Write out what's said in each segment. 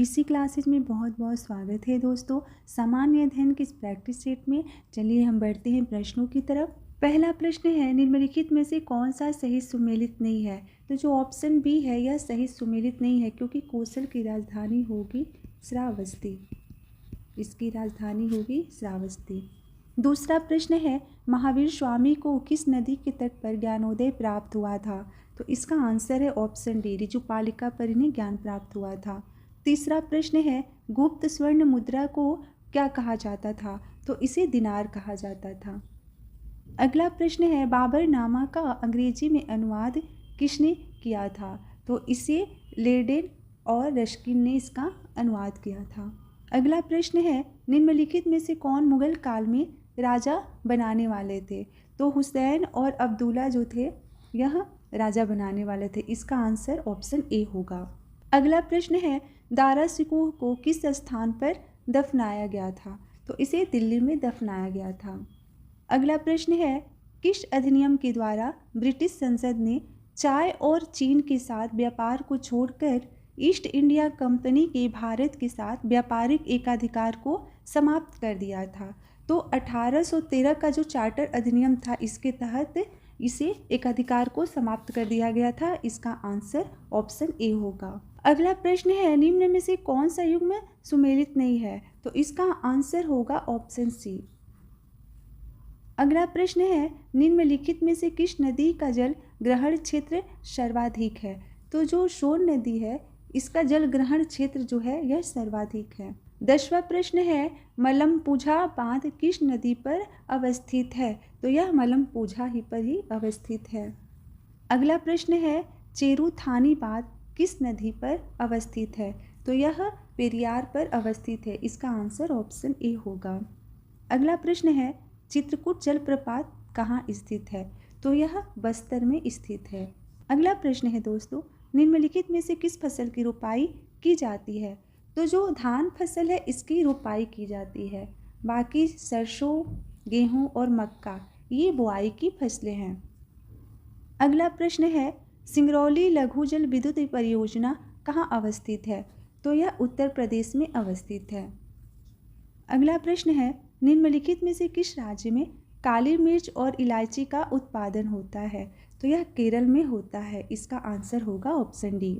PC classes में बहुत बहुत स्वागत है दोस्तों। सामान्य अध्ययन की इस प्रैक्टिस सेट में चलिए हम बढ़ते हैं प्रश्नों की तरफ। पहला प्रश्न है, निम्नलिखित में से कौन सा सही सुमेलित नहीं है। तो जो ऑप्शन बी है यह सही सुमेलित नहीं है, क्योंकि कौशल की राजधानी होगी श्रावस्ती। इसकी राजधानी होगी श्रावस्ती। दूसरा प्रश्न है, महावीर स्वामी को किस नदी के तट पर ज्ञानोदय प्राप्त हुआ था। तो इसका आंसर है ऑप्शन डी, ऋजुपालिका पर इन्हें ज्ञान प्राप्त हुआ था। तीसरा प्रश्न है, गुप्त स्वर्ण मुद्रा को क्या कहा जाता था। तो इसे दिनार कहा जाता था। अगला प्रश्न है, बाबरनामा का अंग्रेजी में अनुवाद किसने किया था। तो इसे लेडेन और रस्किन ने इसका अनुवाद किया था। अगला प्रश्न है, निम्नलिखित में से कौन मुगल काल में राजा बनाने वाले थे। तो हुसैन और अब्दुल्ला जो थे यह राजा बनाने वाले थे। इसका आंसर ऑप्शन ए होगा। अगला प्रश्न है, दारा शिकोह को किस स्थान पर दफनाया गया था। तो इसे दिल्ली में दफनाया गया था। अगला प्रश्न है, किस अधिनियम के द्वारा ब्रिटिश संसद ने चाय और चीन के साथ व्यापार को छोड़कर ईस्ट इंडिया कंपनी के भारत के साथ व्यापारिक एकाधिकार को समाप्त कर दिया था। तो 1813 का जो चार्टर अधिनियम था, इसके तहत इसे एकाधिकार को समाप्त कर दिया गया था। इसका आंसर ऑप्शन ए होगा। अगला प्रश्न है, निम्न में से कौन सा युग्म सुमेलित नहीं है। तो इसका आंसर होगा ऑप्शन सी। अगला प्रश्न है, निम्नलिखित में से किस नदी का जल ग्रहण क्षेत्र सर्वाधिक है। तो जो सोन नदी है इसका जल ग्रहण क्षेत्र जो है यह सर्वाधिक है। 10वां प्रश्न है, मलमपुझा बांध किस नदी पर अवस्थित है। तो यह मलमपुझा ही पर ही अवस्थित है। अगला प्रश्न है, चेरुथानी बांध किस नदी पर अवस्थित है। तो यह पेरियार पर अवस्थित है। इसका आंसर ऑप्शन ए होगा। अगला प्रश्न है, चित्रकूट जलप्रपात कहाँ स्थित है। तो यह बस्तर में स्थित है। अगला प्रश्न है दोस्तों, निम्नलिखित में से किस फसल की रोपाई की जाती है। तो जो धान फसल है इसकी रोपाई की जाती है। बाकी सरसों, गेहूं और मक्का ये बुआई की फसलें हैं। अगला प्रश्न है, सिंगरौली लघु जल विद्युत परियोजना कहाँ अवस्थित है। तो यह उत्तर प्रदेश में अवस्थित है। अगला प्रश्न है, निम्नलिखित में से किस राज्य में काली मिर्च और इलायची का उत्पादन होता है। तो यह केरल में होता है। इसका आंसर होगा ऑप्शन डी।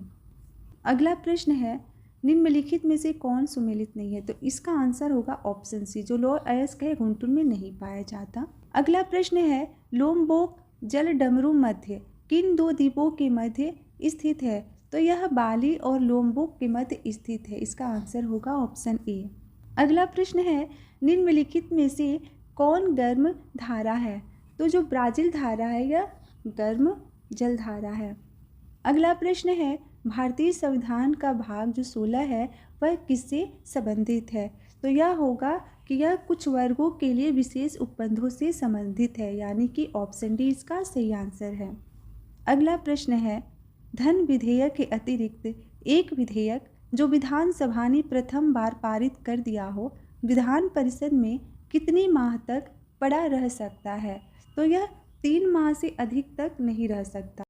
अगला प्रश्न है, निम्नलिखित में से कौन सुमेलित नहीं है। तो इसका आंसर होगा ऑप्शन सी, जो लोअर अयस्क है गुंटूर में नहीं पाया जाता। अगला प्रश्न है, लोमबोक जल डमरू मध्य किन दो द्वीपों के मध्य स्थित है। तो यह बाली और लोमबोक के मध्य स्थित है। इसका आंसर होगा ऑप्शन ए। अगला प्रश्न है, निम्नलिखित में से कौन गर्म धारा है। तो जो ब्राज़ील धारा है यह गर्म जलधारा है। अगला प्रश्न है, भारतीय संविधान का भाग जो 16 है वह किससे संबंधित है। तो यह होगा कि यह कुछ वर्गों के लिए विशेष उपबंधों से संबंधित है, यानी कि ऑप्शन डी इसका सही आंसर है। अगला प्रश्न है, धन विधेयक के अतिरिक्त एक विधेयक जो विधानसभा ने प्रथम बार पारित कर दिया हो, विधान परिषद में कितने माह तक पड़ा रह सकता है। तो यह 3 माह से अधिक तक नहीं रह सकता।